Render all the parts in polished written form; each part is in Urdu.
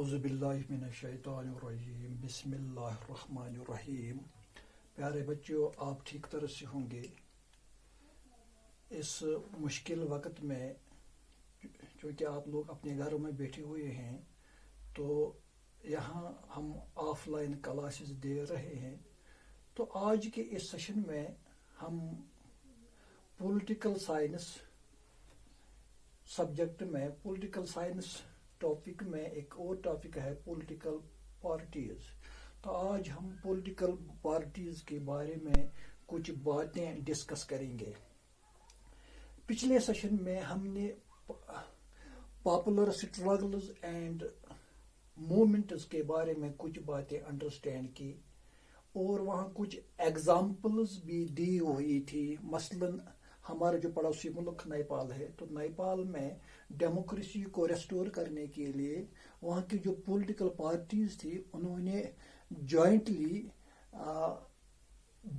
اعوذ باللہ من الشیطان الرجیم بسم اللہ الرحمن الرحیم. پیارے بچوں، آپ ٹھیک طرح سے ہوں گے. اس مشکل وقت میں چونکہ آپ لوگ اپنے گھروں میں بیٹھے ہوئے ہیں تو یہاں ہم آف لائن کلاسز دے رہے ہیں. تو آج کے اس سیشن میں ہم پولیٹیکل سائنس سبجیکٹ میں پولیٹیکل سائنس ٹاپک میں ایک اور ٹاپک ہے پولیٹیکل پارٹیز. تو آج ہم پولیٹیکل پارٹیز کے بارے میں کچھ باتیں ڈسکس کریں گے. پچھلے سیشن میں ہم نے پاپولر اسٹرگلز اینڈ موومنٹس کے بارے میں کچھ باتیں انڈرسٹینڈ کی اور وہاں کچھ ایگزامپلز بھی دی ہوئی تھی. مثلاً ہمارا جو پڑوسی ملک نیپال ہے، تو نیپال میں ڈیموکریسی کو ریسٹور کرنے کے لیے وہاں کی جو پولیٹیکل پارٹیز تھی انہوں نے جوائنٹلی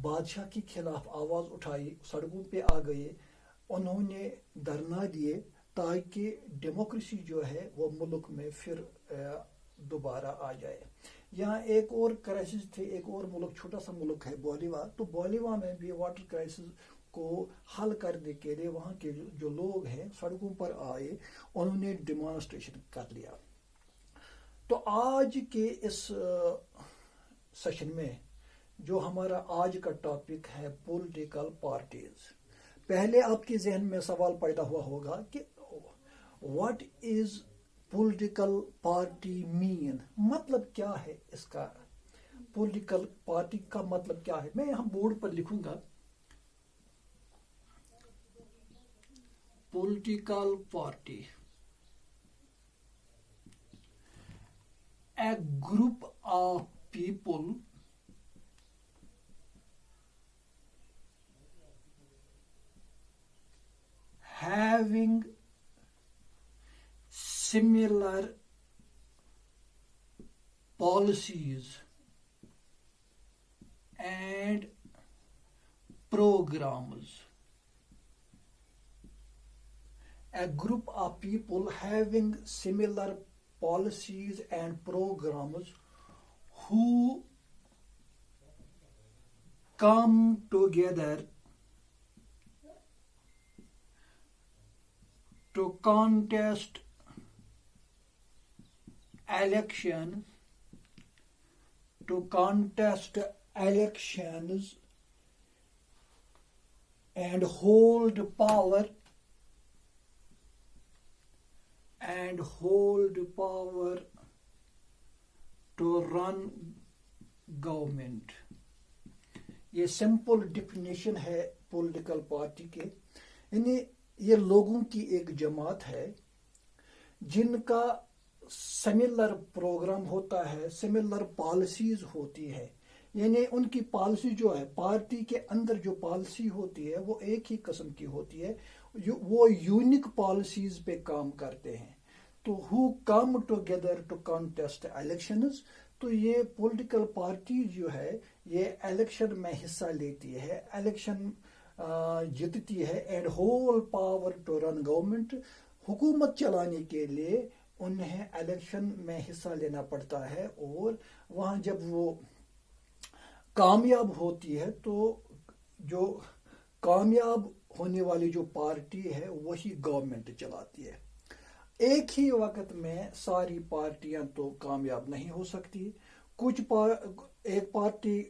بادشاہ کے خلاف آواز اٹھائی، سڑکوں پہ آ گئے، انہوں نے دھرنا دیے تاکہ ڈیموکریسی جو ہے وہ ملک میں پھر دوبارہ آ جائے. یہاں ایک اور کرائسس تھے، ایک اور ملک، چھوٹا سا ملک ہے بولیوا. تو بولیوا میں بھی واٹر کرائسس کو حل کرنے کے لیے وہاں کے جو لوگ ہیں سڑکوں پر آئے، انہوں نے ڈیمانسٹریشن کر لیا. تو آج کے اس سیشن میں جو ہمارا آج کا ٹاپک ہے پولیٹیکل پارٹیز. پہلے آپ کے ذہن میں سوال پیدا ہوا ہوگا کہ واٹ از پولیٹیکل پارٹی مین، مطلب کیا ہے اس کا، پولیٹیکل پارٹی کا مطلب کیا ہے. میں یہاں بورڈ پر لکھوں گا political party, a group of people having similar policies and programs. A group of people having similar policies and programs who come together to contest elections and hold power to run government. یہ سمپل ڈیفینیشن ہے پولیٹیکل پارٹی کے. یعنی یہ لوگوں کی ایک جماعت ہے جن کا سملر پروگرام ہوتا ہے، سملر پالیسیز ہوتی ہے. یعنی ان کی پالیسی جو ہے، پارٹی کے اندر جو پالیسی ہوتی ہے وہ ایک ہی قسم کی ہوتی ہے، وہ یونیک پالیسیز پہ کام کرتے ہیں. تو who come together to contest elections. تو یہ پولیٹیکل پارٹی جو ہے یہ الیکشن میں حصہ لیتی ہے، الیکشن جیتتی ہے، and whole power to run government. حکومت چلانے کے لیے انہیں الیکشن میں حصہ لینا پڑتا ہے، اور وہاں جب وہ کامیاب ہوتی ہے تو جو کامیاب ہونے والی جو پارٹی ہے وہی گورنمنٹ چلاتی ہے. ایک ہی وقت میں ساری پارٹیاں تو کامیاب نہیں ہو سکتی. کچھ ایک پارٹی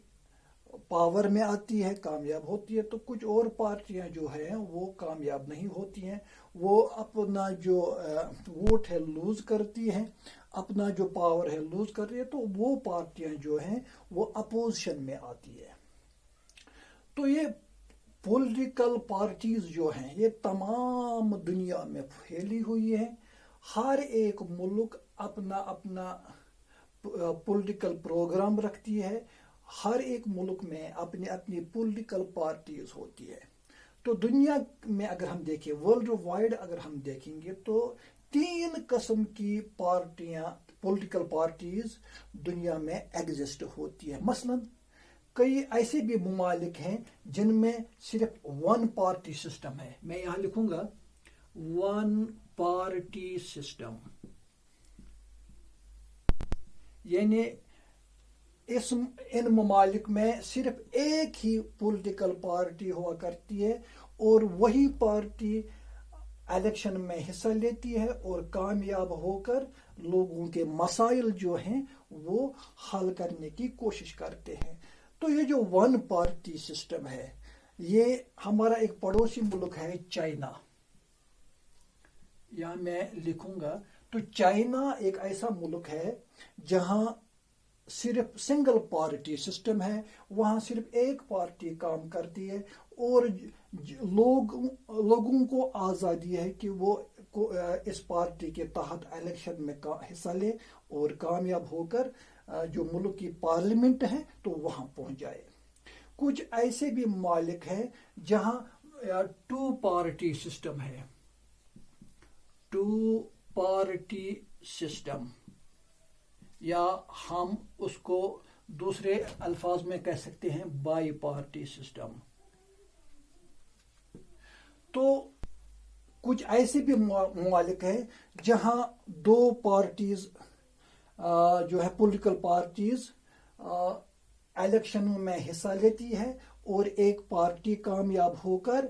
پاور میں آتی ہے، کامیاب ہوتی ہے، تو کچھ اور پارٹیاں جو ہیں وہ کامیاب نہیں ہوتی ہیں، وہ اپنا جو ووٹ ہے لوز کرتی ہیں، اپنا جو پاور ہے لوز کر رہی ہے. تو وہ پارٹیاں جو ہیں وہ اپوزیشن میں آتی ہے. تو یہ پولیٹیکل پارٹیز جو ہیں یہ تمام دنیا میں پھیلی ہوئی ہیں. ہر ایک ملک اپنا اپنا پولیٹیکل پروگرام رکھتی ہے، ہر ایک ملک میں اپنی اپنی پولیٹیکل پارٹیز ہوتی ہے. تو دنیا میں اگر ہم دیکھیں، ورلڈ وائڈ اگر ہم دیکھیں گے تو 3 قسم کی پارٹیاں، پولیٹیکل پارٹیز دنیا میں ایگزسٹ ہوتی ہیں. مثلاً کئی ایسے بھی ممالک ہیں جن میں صرف 1 پارٹی سسٹم ہے. میں یہاں لکھوں گا 1 پارٹی سسٹم. یعنی ان ممالک میں صرف ایک ہی پولیٹیکل پارٹی ہوا کرتی ہے اور وہی پارٹی الیکشن میں حصہ لیتی ہے اور کامیاب ہو کر لوگوں کے مسائل جو ہیں وہ حل کرنے کی کوشش کرتے ہیں. تو یہ جو ون پارٹی سسٹم ہے یہ ہمارا ایک پڑوسی ملک ہے چائنا. یہاں میں لکھوں گا تو چائنا ایک ایسا ملک ہے جہاں صرف سنگل پارٹی سسٹم ہے. وہاں صرف ایک پارٹی کام کرتی ہے اور لوگوں کو آزادی ہے کہ وہ اس پارٹی کے تحت الیکشن میں حصہ لے اور کامیاب ہو کر جو ملک کی پارلیمنٹ ہے تو وہاں پہنچ جائے. کچھ ایسے بھی ممالک ہیں جہاں 2 پارٹی سسٹم ہے. 2 پارٹی سسٹم یا ہم اس کو دوسرے الفاظ میں کہہ سکتے ہیں بائی پارٹی سسٹم. تو کچھ ایسے بھی ممالک ہیں جہاں 2 پارٹیز جو ہے پولیٹیکل پارٹیز الیکشنوں میں حصہ لیتی ہے اور ایک پارٹی کامیاب ہو کر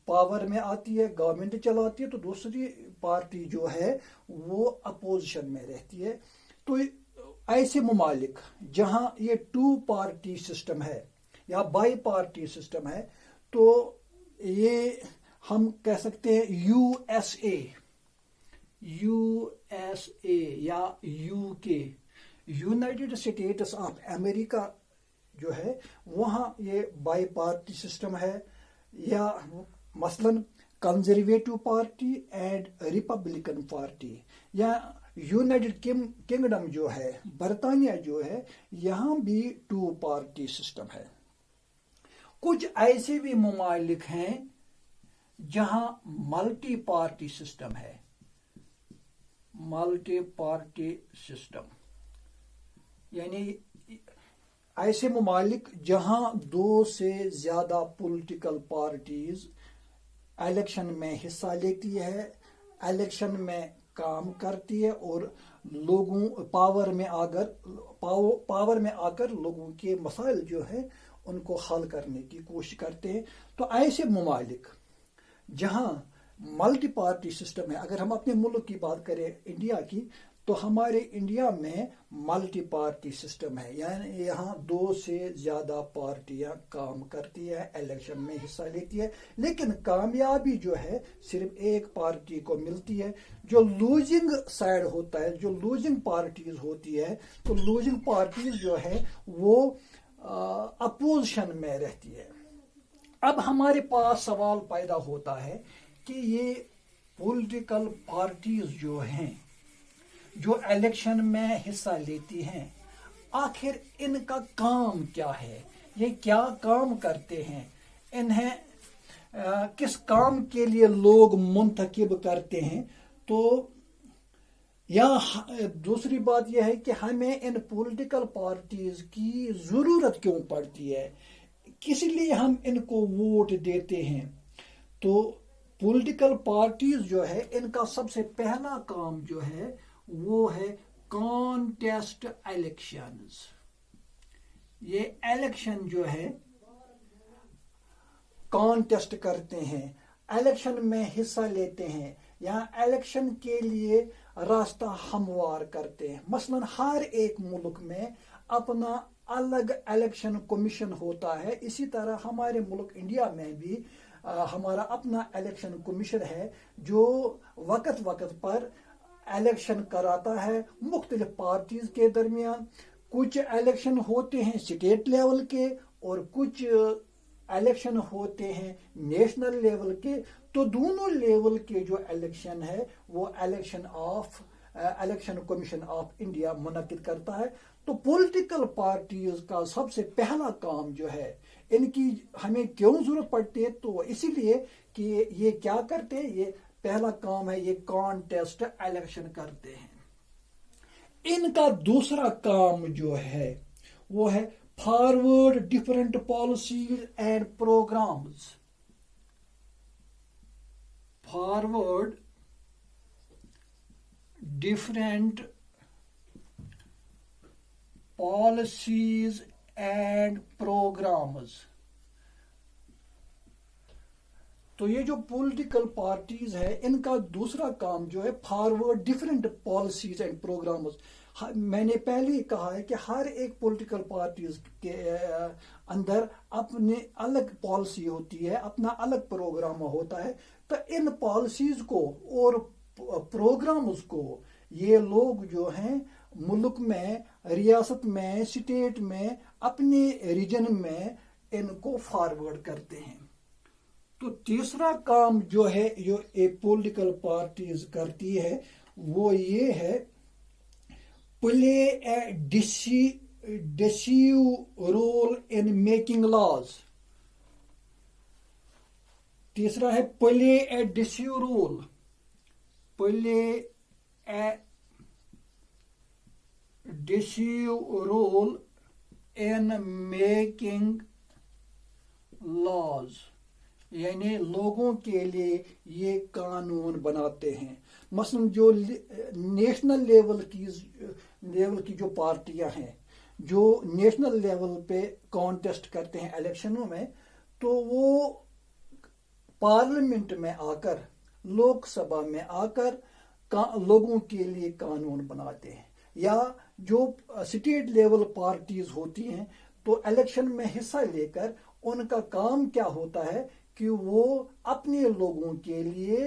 پاور میں آتی ہے، گورنمنٹ چلاتی ہے، تو دوسری پارٹی جو ہے وہ اپوزیشن میں رہتی ہے. تو ایسے ممالک جہاں یہ 2 پارٹی سسٹم ہے یا بائی پارٹی سسٹم ہے تو یہ ہم کہہ سکتے ہیں یو ایس اے یا یو کے، یونائٹڈ اسٹیٹس آف امریکہ جو ہے وہاں یہ بائی پارٹی سسٹم ہے. یا مثلا conservative party and Republican party. یا یونائٹڈ کنگڈم جو ہے، برطانیہ جو ہے، یہاں بھی 2 پارٹی سسٹم ہے. کچھ ایسے بھی ممالک ہیں جہاں ملٹی پارٹی سسٹم ہے. ملٹی پارٹی سسٹم یعنی ایسے ممالک جہاں 2 سے زیادہ پولیٹیکل پارٹیز الیکشن میں حصہ لیتی ہے، الیکشن میں کام کرتی ہے اور لوگوں پاور میں آ کر لوگوں کے مسائل جو ہے ان کو حل کرنے کی کوشش کرتے ہیں. تو ایسے ممالک جہاں ملٹی پارٹی سسٹم ہے، اگر ہم اپنے ملک کی بات کریں انڈیا کی، تو ہمارے انڈیا میں ملٹی پارٹی سسٹم ہے. یعنی یہاں 2 سے زیادہ پارٹیاں کام کرتی ہے، الیکشن میں حصہ لیتی ہے، لیکن کامیابی جو ہے صرف ایک پارٹی کو ملتی ہے. جو لوزنگ سائڈ ہوتا ہے، جو لوزنگ پارٹیز ہوتی ہے، تو لوزنگ پارٹیز جو ہے وہ اپوزیشن میں رہتی ہے. اب ہمارے پاس سوال پیدا ہوتا ہے کہ یہ پولیٹیکل پارٹیز جو ہیں جو الیکشن میں حصہ لیتی ہیں، آخر ان کا کام کیا ہے؟ یہ کیا کام کرتے ہیں؟ انہیں کس کام کے لیے لوگ منتخب کرتے ہیں؟ تو یا دوسری بات یہ ہے کہ ہمیں ان پولیٹیکل پارٹیز کی ضرورت کیوں پڑتی ہے، کس لیے ہم ان کو ووٹ دیتے ہیں؟ تو پولیٹیکل پارٹیز جو ہے ان کا سب سے پہلا کام جو ہے وہ ہے کانٹیسٹ الیکشنز. یہ الیکشن جو ہے کانٹیسٹ کرتے ہیں، الیکشن میں حصہ لیتے ہیں یا الیکشن کے لیے راستہ ہموار کرتے ہیں. مثلا ہر ایک ملک میں اپنا الگ الیکشن کمیشن ہوتا ہے. اسی طرح ہمارے ملک انڈیا میں بھی ہمارا اپنا الیکشن کمیشن ہے جو وقت وقت پر الیکشن کراتا ہے مختلف پارٹیز کے درمیان. کچھ الیکشن ہوتے ہیں اسٹیٹ لیول کے اور کچھ الیکشن ہوتے ہیں نیشنل لیول کے. تو دونوں لیول کے جو الیکشن ہے وہ الیکشن کمیشن آف انڈیا منعقد کرتا ہے. تو پولیٹیکل پارٹیز کا سب سے پہلا کام جو ہے، ان کی ہمیں کیوں ضرورت پڑتی ہے؟ تو اسی لیے کہ یہ کیا کرتے ہیں، یہ پہلا کام ہے، یہ کانٹیسٹ الیکشن کرتے ہیں. ان کا دوسرا کام جو ہے وہ ہے forward different policies and programs. Forward different policies and programs. تو یہ جو پولیٹیکل پارٹیز ہے ان کا دوسرا کام جو ہے forward different policies and programs. میں نے پہلے ہی کہا ہے کہ ہر ایک پولیٹیکل پارٹیز کے اندر اپنے الگ پالیسی ہوتی ہے, اپنا الگ پروگرام ہوتا ہے. تو ان پالیسیز کو اور پروگرامز کو یہ لوگ جو ہیں ملک میں, ریاست میں, اسٹیٹ میں, اپنے ریجن میں ان کو فارورڈ کرتے ہیں. تو تیسرا کام جو ہے جو پولیٹیکل پارٹیز کرتی ہے وہ یہ ہے play a decisive role in making laws. تیسرا ہے play a decisive role, play a decisive role in making laws, یعنی لوگوں کے لیے یہ قانون بناتے ہیں. مثلا جو نیشنل لیول کی جو پارٹیاں ہیں جو نیشنل لیول پہ کانٹیسٹ کرتے ہیں الیکشنوں میں, تو وہ پارلیمنٹ میں آ کر, لوک سبھا میں آ کر لوگوں کے لیے قانون بناتے ہیں. یا جو اسٹیٹ لیول پارٹیز ہوتی ہیں تو الیکشن میں حصہ لے کر ان کا کام کیا ہوتا ہے کہ وہ اپنے لوگوں کے لیے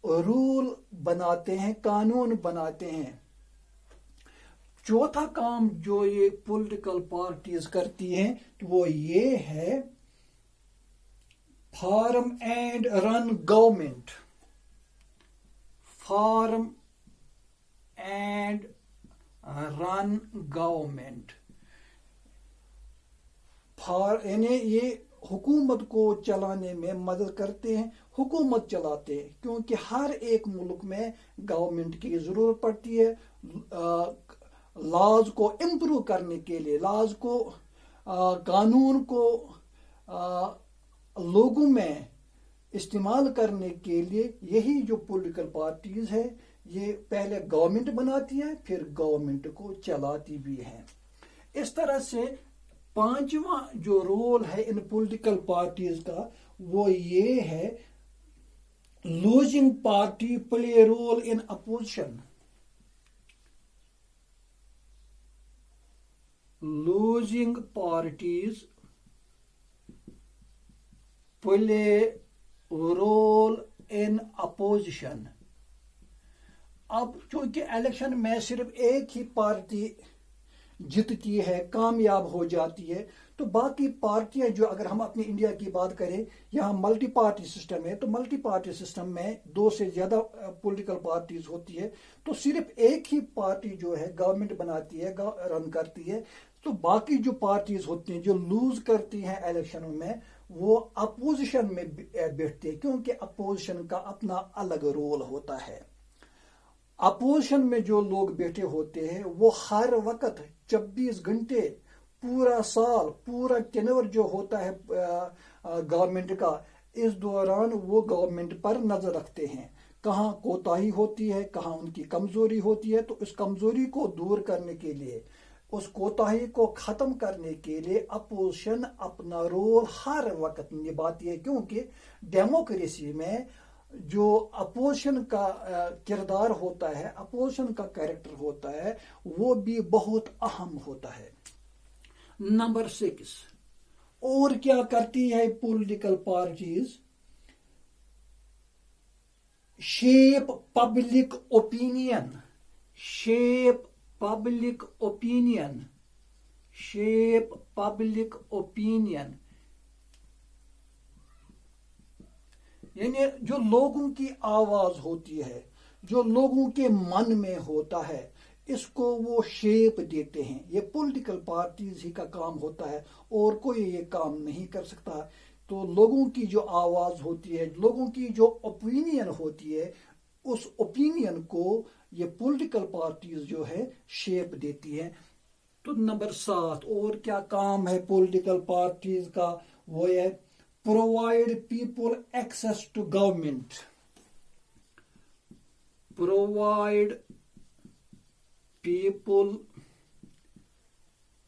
رول بناتے ہیں, قانون بناتے ہیں. چوتھا کام جو یہ پولیٹیکل پارٹیز کرتی ہیں وہ یہ ہے form and run government. Form and run government, یعنی یہ حکومت کو چلانے میں مدد کرتے ہیں, حکومت چلاتے ہیں, کیونکہ ہر ایک ملک میں گورنمنٹ کی ضرورت پڑتی ہے لاز کو امپروو کرنے کے لیے, لاز کو, قانون کو لوگوں میں استعمال کرنے کے لیے. یہی جو پولیٹیکل پارٹیز ہے یہ پہلے گورنمنٹ بناتی ہے پھر گورنمنٹ کو چلاتی بھی ہے. اس طرح سے پانچواں جو رول ہے ان پولیٹیکل پارٹیز کا وہ یہ ہے losing party play role in opposition. Losing parties play role in opposition. اب چونکہ الیکشن میں صرف ایک ہی پارٹی جیتتی ہے, کامیاب ہو جاتی ہے, تو باقی پارٹیاں جو, اگر ہم اپنی انڈیا کی بات کریں یہاں ملٹی پارٹی سسٹم ہے, تو ملٹی پارٹی سسٹم میں 2 سے زیادہ پولیٹیکل پارٹیز ہوتی ہے, تو صرف ایک ہی پارٹی جو ہے گورنمنٹ بناتی ہے, رن کرتی ہے. تو باقی جو پارٹیز ہوتی ہیں جو لوز کرتی ہیں الیکشنوں میں وہ اپوزیشن میں بیٹھتے ہیں, کیونکہ اپوزیشن کا اپنا الگ رول ہوتا ہے. اپوزیشن میں جو لوگ بیٹھے ہوتے ہیں وہ ہر وقت 24 گھنٹے پورا سال, پورا ٹینور جو ہوتا ہے گورنمنٹ کا, اس دوران وہ گورنمنٹ پر نظر رکھتے ہیں, کہاں کوتاہی ہوتی ہے, کہاں ان کی کمزوری ہوتی ہے. تو اس کمزوری کو دور کرنے کے لیے, اس کوتاہی کو ختم کرنے کے لیے اپوزیشن اپنا رول ہر وقت نبھاتی ہے, کیونکہ ڈیموکریسی میں جو اپوزیشن کا کردار ہوتا ہے, اپوزیشن کا کریکٹر ہوتا ہے, وہ بھی بہت اہم ہوتا ہے. نمبر 6, اور کیا کرتی ہے political parties? Shape public opinion. Shape public opinion. Shape public opinion, یعنی جو لوگوں کی آواز ہوتی ہے, جو لوگوں کے من میں ہوتا ہے, اس کو وہ شیپ دیتے ہیں. یہ پولیٹیکل پارٹیز ہی کا کام ہوتا ہے, اور کوئی یہ کام نہیں کر سکتا. تو لوگوں کی جو آواز ہوتی ہے, لوگوں کی جو اوپینین ہوتی ہے, اس اوپینین کو یہ پولیٹیکل پارٹیز جو ہے شیپ دیتی ہیں. تو نمبر 7, اور کیا کام ہے پولیٹیکل پارٹیز کا؟ وہ ہے provide people access to government. Provide people